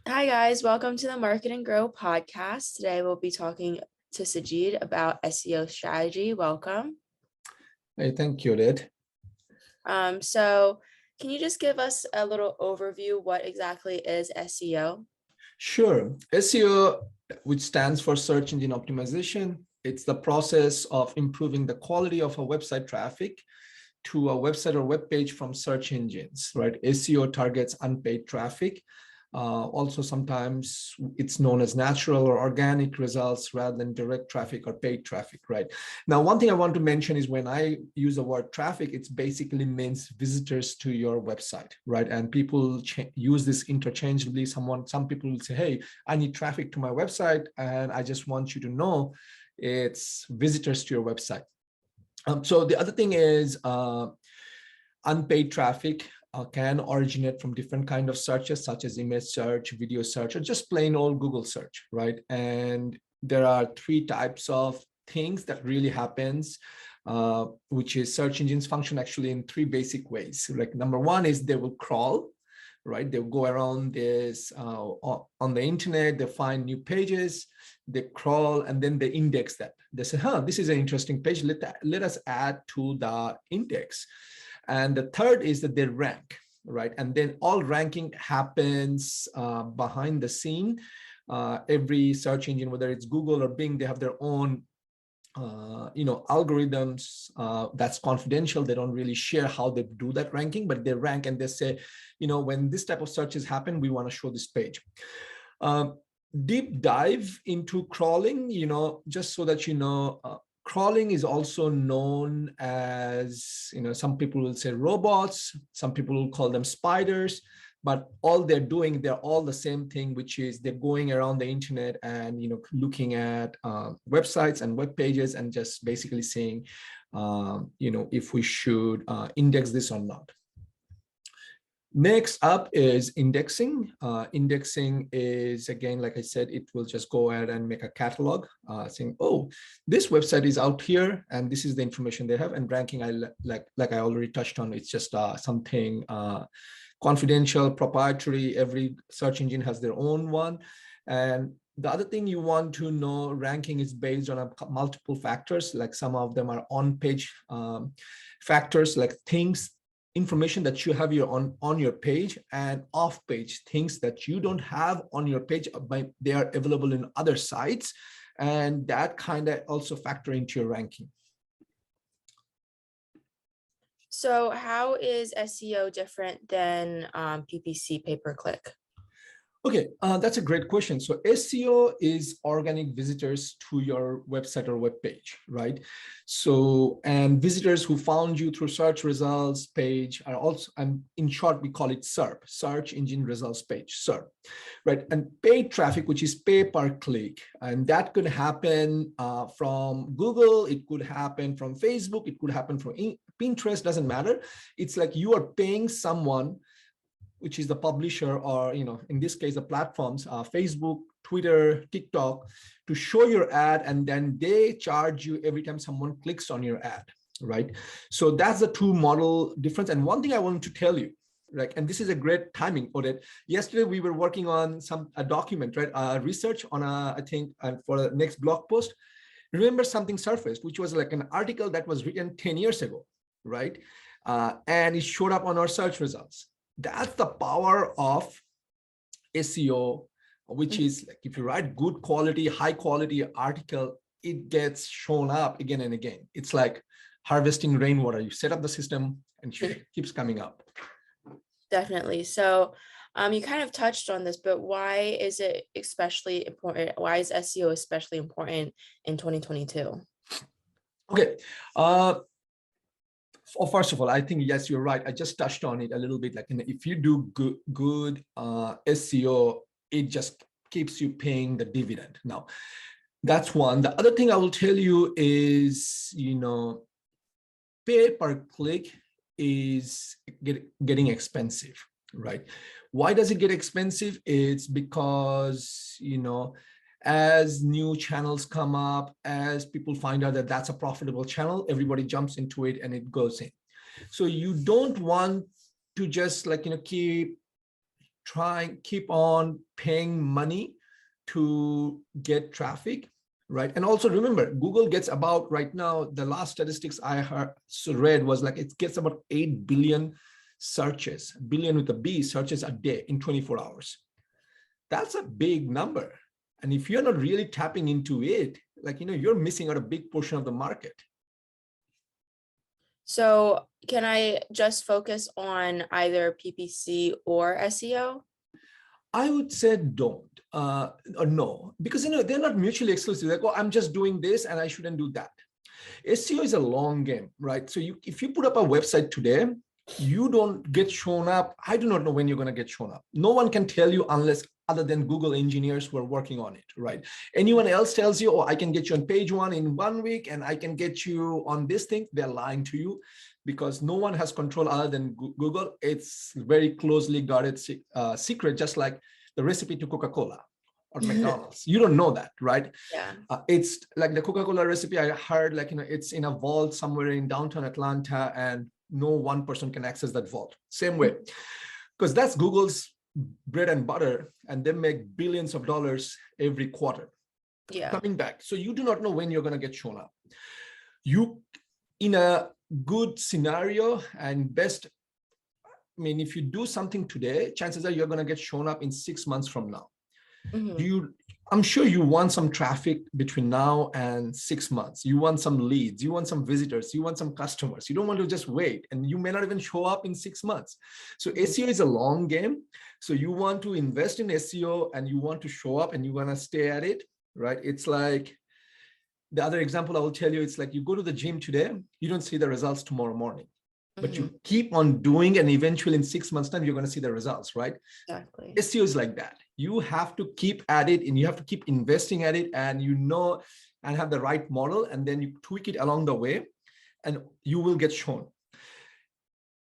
Hi guys, welcome to the Market and Grow podcast. Today we'll be talking to Sajid about SEO strategy. Welcome. Hey, thank you, Lid. So can you just give us a little overview what exactly is SEO? Sure. SEO, which stands for search engine optimization, it's the process of improving the quality of a website traffic to a website or web page from search engines, right? SEO targets unpaid traffic. Also, sometimes it's known as natural or organic results rather than direct traffic or paid traffic, right? Now, one thing I want to mention is when I use the word traffic, it basically means visitors to your website, right? And people use this interchangeably. Some people will say, hey, I need traffic to my website, and I just want you to know it's visitors to your website. So the other thing is unpaid traffic can originate from different kind of searches, such as image search, video search, or just plain old Google search, right? And there are three types of things that really happens, which is search engines function actually in three basic ways. Like number one is they will crawl, right? They'll go around this on the internet, they find new pages, they crawl, and then they index that. They say, this is an interesting page, let us add to the index. And the third is that they rank, right? And then all ranking happens behind the scene. Every search engine, whether it's Google or Bing, they have their own algorithms that's confidential. They don't really share how they do that ranking, but they rank and they say, when this type of searches happen, we want to show this page. Deep dive into crawling, just so that crawling is also known as, some people will say robots, some people will call them spiders, but all they're doing, they're all the same thing, which is they're going around the internet and, looking at websites and web pages and just basically saying, if we should index this or not. Next up is indexing. Indexing is, again, like I said, it will just go ahead and make a catalog saying, oh, this website is out here and this is the information they have. And ranking, like I already touched on, it's just something confidential, proprietary. Every search engine has their own one. And the other thing you want to know, ranking is based on multiple factors, like some of them are on-page factors, like information that you have on your page, and off-page things that you don't have on your page, but they are available in other sites, and that kind of also factor into your ranking. So how is SEO different than PPC pay-per-click? Okay, that's a great question. So SEO is organic visitors to your website or web page, right? So, and visitors who found you through search results page are also, and in short, we call it SERP, search engine results page, SERP, right? And paid traffic, which is pay per click, and that could happen from Google, it could happen from Facebook, it could happen from Pinterest, doesn't matter. It's like you are paying someone, which is the publisher, or in this case the platforms, Facebook, Twitter, TikTok, to show your ad, and then they charge you every time someone clicks on your ad, right? So that's the two model difference. And one thing I wanted to tell you, right, and this is a great timing, Odette. Yesterday we were working on a document, right, research on I think for the next blog post. Remember, something surfaced, which was like an article that was written 10 years ago, right? And it showed up on our search results. That's the power of SEO, which is like if you write good quality, high quality article, it gets shown up again and again. It's like harvesting rainwater. You set up the system and it keeps coming up. Definitely. So you kind of touched on this, but why is it especially important? Why is SEO especially important in 2022? Okay. First of all, I think, yes, you're right. I just touched on it a little bit. Like, if you do good SEO, it just keeps you paying the dividend. Now, that's one. The other thing I will tell you is, pay per click is getting expensive, right? Why does it get expensive? It's because, as new channels come up, as people find out that that's a profitable channel, everybody jumps into it and it goes in. So you don't want to just keep keep on paying money to get traffic, right? And also remember, Google gets about, right now, the last statistics I read was like it gets about 8 billion searches, billion with a B, searches a day in 24 hours. That's a big number. And if you're not really tapping into it, like, you're missing out a big portion of the market. So can I just focus on either PPC or SEO? I would say don't, or no, because they're not mutually exclusive. Like, oh, I'm just doing this and I shouldn't do that. SEO is a long game, right? So if you put up a website today, you don't get shown up. I do not know when you're going to get shown up. No one can tell you unless other than Google engineers who are working on it, right? Anyone else tells you, oh, I can get you on page 1 in 1 week and I can get you on this thing, they're lying to you, because no one has control other than Google. It's very closely guarded secret, just like the recipe to Coca-Cola or McDonald's. You don't know that, right? Yeah. It's like the Coca-Cola recipe. I heard, like, it's in a vault somewhere in downtown Atlanta, and no one person can access that vault. Same way, because that's Google's bread and butter, and they make billions of dollars every quarter. Yeah. Coming back, so you do not know when you're going to get shown up. You, in a good scenario and best, I mean, if you do something today, chances are you're going to get shown up in 6 months from now. I'm sure you want some traffic between now and 6 months. You want some leads, you want some visitors, you want some customers. You don't want to just wait, and you may not even show up in 6 months. So SEO is a long game. So you want to invest in SEO and you want to show up and you want to stay at it, right? It's like the other example I will tell you, it's like you go to the gym today, you don't see the results tomorrow morning, but you keep on doing, and eventually in 6 months time, you're going to see the results, right? Exactly. SEO is like that. You have to keep at it and you have to keep investing at it, and and have the right model, and then you tweak it along the way and you will get shown.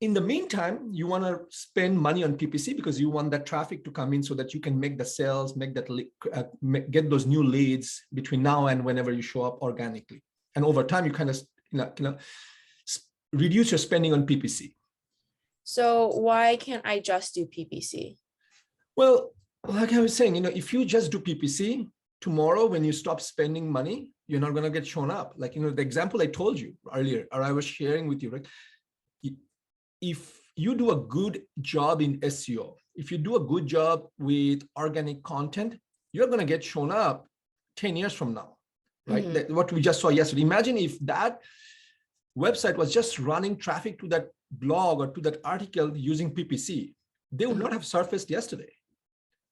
In the meantime, you want to spend money on PPC because you want that traffic to come in so that you can make the sales, get those new leads between now and whenever you show up organically. And over time, you kind of reduce your spending on PPC. So why can't I just do PPC? Well, like I was saying, if you just do PPC, tomorrow when you stop spending money, you're not going to get shown up. Like, the example I told you earlier, or I was sharing with you, right? If you do a good job in SEO, if you do a good job with organic content, you're going to get shown up 10 years from now, right? What we just saw yesterday. Imagine if that website was just running traffic to that blog or to that article using PPC, they would not have surfaced yesterday.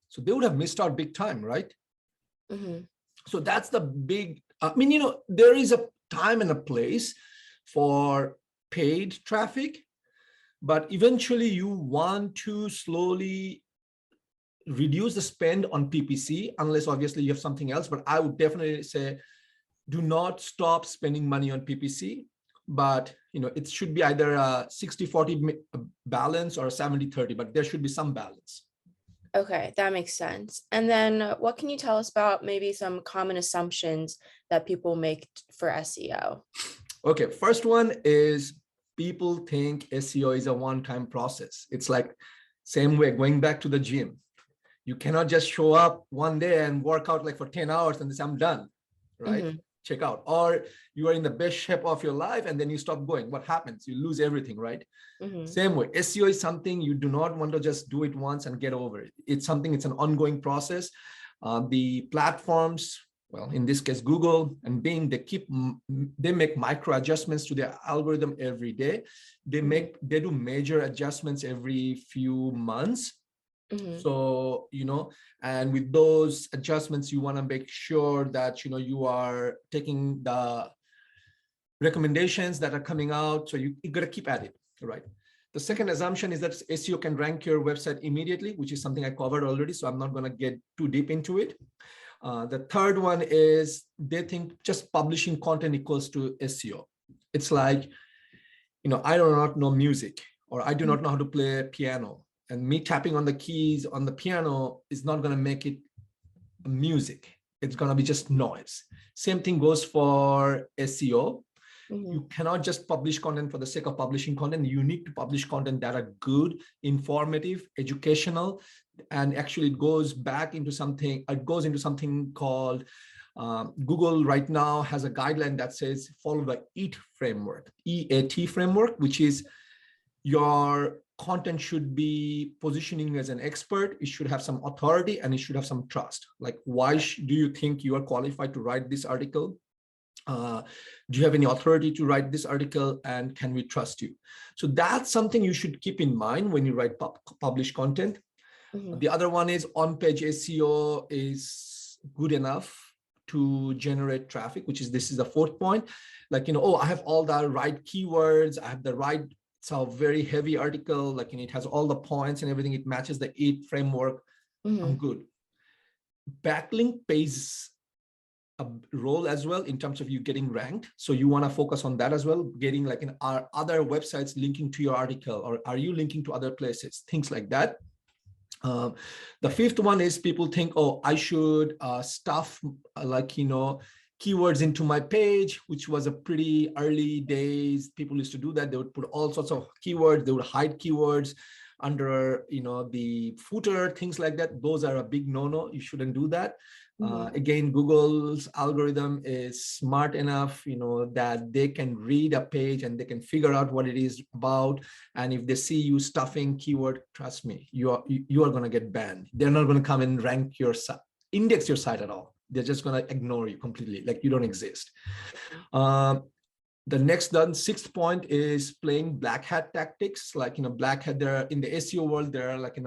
So they would have missed out big time, right? So that's the big, there is a time and a place for paid traffic, but eventually you want to slowly reduce the spend on PPC, unless obviously you have something else. But I would definitely say, do not stop spending money on PPC, but it should be either a 60-40 balance or a 70-30, but there should be some balance. Okay, that makes sense. And then what can you tell us about maybe some common assumptions that people make for SEO? Okay, first one is people think SEO is a one-time process. It's like same way going back to the gym. You cannot just show up one day and work out like for 10 hours and say, I'm done, right? Check out. Or you are in the best shape of your life and then you stop going. What happens? You lose everything, right? Same way. SEO is something you do not want to just do it once and get over it. It's an ongoing process. The platforms, well, in this case, Google and Bing, they make micro adjustments to their algorithm every day. They do major adjustments every few months. So, and with those adjustments, you want to make sure that, you are taking the recommendations that are coming out. So you got to keep at it, right? The second assumption is that SEO can rank your website immediately, which is something I covered already. So I'm not going to get too deep into it. The third one is they think just publishing content equals to SEO. It's like, I do not know music, or I do not know how to play piano. And me tapping on the keys on the piano is not going to make it music. It's going to be just noise. Same thing goes for SEO. Mhm. You cannot just publish content for the sake of publishing content. You need to publish content that are good, informative, educational, and actually it goes into something called Google right now has a guideline that says follow the EAT framework, EAT framework, which is your content should be positioning as an expert. It should have some authority and it should have some trust. Like, why do you think you are qualified to write this article? Do you have any authority to write this article, and can we trust you? So that's something you should keep in mind when you write publish content. Mhm. The other one is on-page SEO is good enough to generate traffic, this is the fourth point. Like, oh, I have all the right keywords, I have the right, it's a very heavy article, like, it has all the points and everything, it matches the EAT framework, I'm good. Backlink plays a role as well in terms of you getting ranked. So you want to focus on that as well, getting like are other websites linking to your article, or are you linking to other places, things like that. The fifth one is people think, oh, I should stuff keywords into my page, which was a pretty early days. People used to do that. They would put all sorts of keywords. They would hide keywords under the footer, things like that. Those are a big no-no. You shouldn't do that. Again, Google's algorithm is smart enough, that they can read a page and they can figure out what it is about. And if they see you stuffing keyword, trust me, you are going to get banned. They're not going to come and rank your site, index your site at all. They're just going to ignore you completely, like you don't exist. The sixth point is playing black hat tactics. Like, black hat, there in the SEO world, there are like,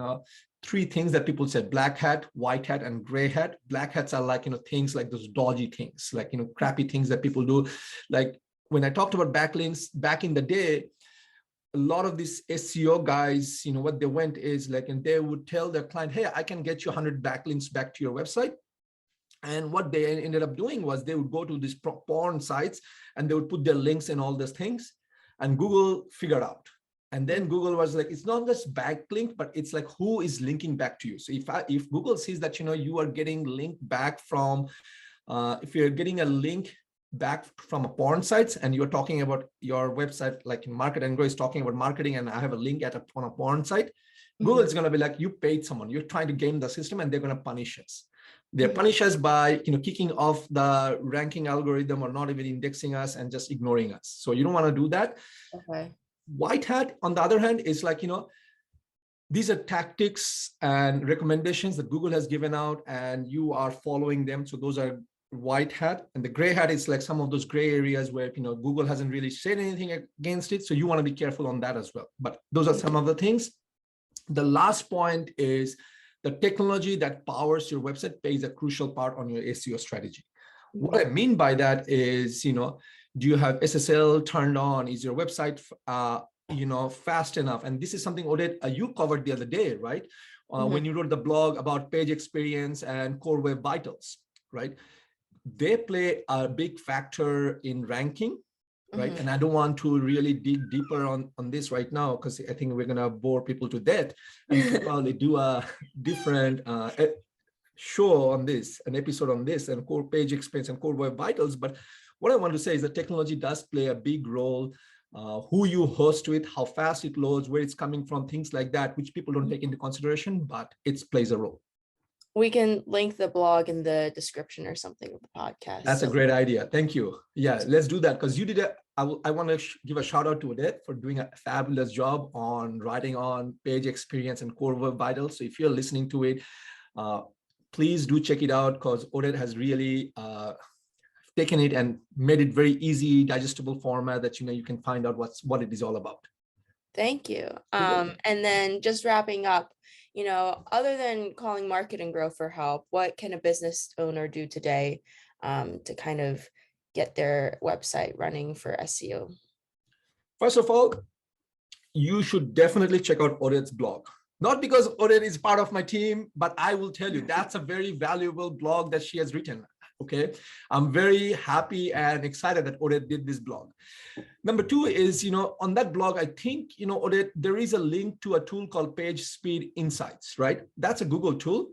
three things that people say: black hat, white hat, and gray hat. Black hats are like, things like those dodgy things, like, crappy things that people do. Like when I talked about backlinks back in the day, a lot of these SEO guys, what they went is like, and they would tell their client, hey, I can get you 100 backlinks back to your website. And what they ended up doing was they would go to these porn sites and they would put their links and all those things, and Google figured out. And then Google was like, it's not just backlink, but it's like, who is linking back to you? So if Google sees that, you are getting linked back from, if you're getting a link back from a porn sites and you're talking about your website, like in marketANDgrow is talking about marketing, and I have a link on a porn site, Google is going to be like, you paid someone, you're trying to game the system, and they're going to punish us. They punish us by kicking off the ranking algorithm or not even indexing us and just ignoring us. So you don't want to do that. Okay. White hat, on the other hand, is like, these are tactics and recommendations that Google has given out and you are following them. So those are white hat. And the gray hat is like some of those gray areas where Google hasn't really said anything against it. So you want to be careful on that as well. But those are some of the things. The last point is the technology that powers your website plays a crucial part on your SEO strategy. What I mean by that is, do you have SSL turned on? Is your website, fast enough? And this is something, Odette, you covered the other day, right? When you wrote the blog about page experience and core web vitals, right? They play a big factor in ranking, right? And I don't want to really dig deeper on this right now, because I think we're going to bore people to death, and we'll probably do a different show on this, an episode on this, and core page experience and core web vitals. But what I want to say is that technology does play a big role. Who you host with, how fast it loads, where it's coming from, things like that, which people don't take into consideration, but it plays a role. We can link the blog in the description or something of the podcast. That's a great idea. Thank you. Yeah, let's do that, because you did it. I want to give a shout out to Odette for doing a fabulous job on writing on page experience and core web vitals. So if you're listening to it, please do check it out, because Odette has really taken it and made it very easy, digestible format that you can find out what it is all about. Thank you. And then just wrapping up, other than calling marketANDgrow for help, what can a business owner do today to kind of get their website running for SEO? First of all, you should definitely check out Odette's blog. Not because Odette is part of my team, but I will tell you, that's a very valuable blog that she has written. Okay, I'm very happy and excited that Odette did this blog. Number two is, on that blog, I think, Odette, there is a link to a tool called Page Speed Insights, right? That's a Google tool.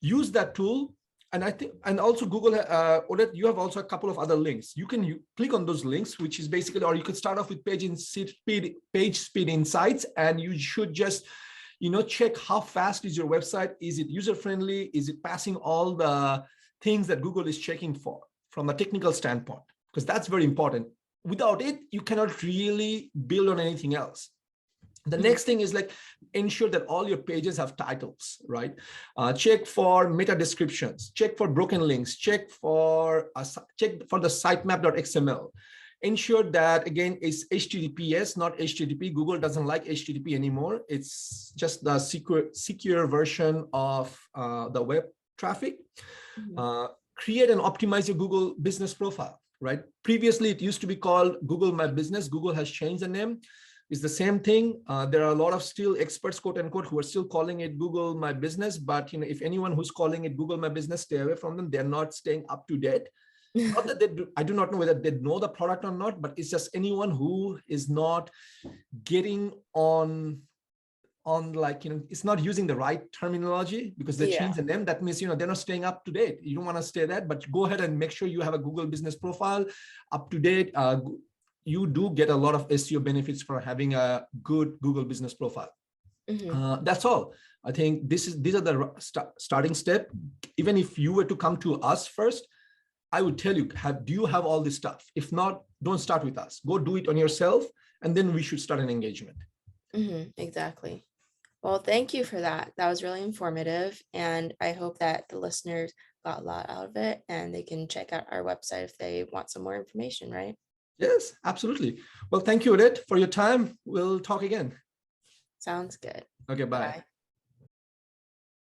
Use that tool And I think, and also Google, Odette, you have also a couple of other links. You can click on those links, which is basically, or you could start off with page speed insights, and you should just, check how fast is your website. Is it user friendly? Is it passing all the things that Google is checking for from a technical standpoint? Because that's very important. Without it, you cannot really build on anything else. The next thing is like ensure that all your pages have titles, right? Check for meta descriptions, check for broken links, check for the sitemap.xml. Ensure that, again, it's HTTPS, not HTTP. Google doesn't like HTTP anymore. It's just the secure version of the web traffic. Create and optimize your Google business profile, right? Previously, it used to be called Google My Business. Google has changed the name. It's the same thing. There are a lot of still experts, quote unquote, who are still calling it Google My Business. But if anyone who's calling it Google My Business, stay away from them. They're not staying up to date. Not that they do, I do not know whether they know the product or not, but it's just anyone who is not getting on like, it's not using the right terminology because they changed the name. That means, they're not staying up to date. You don't want to stay that, but go ahead and make sure you have a Google business profile up to date. You do get a lot of SEO benefits for having a good Google business profile. That's all. I think these are the starting step. Even if you were to come to us first, I would tell you, do you have all this stuff? If not, don't start with us. Go do it on yourself, and then we should start an engagement. Exactly. Well, thank you for that. That was really informative. And I hope that the listeners got a lot out of it and they can check out our website if they want some more information, right? Yes, absolutely. Well, thank you, Odette, for your time. We'll talk again. Sounds good. Okay, bye. Bye.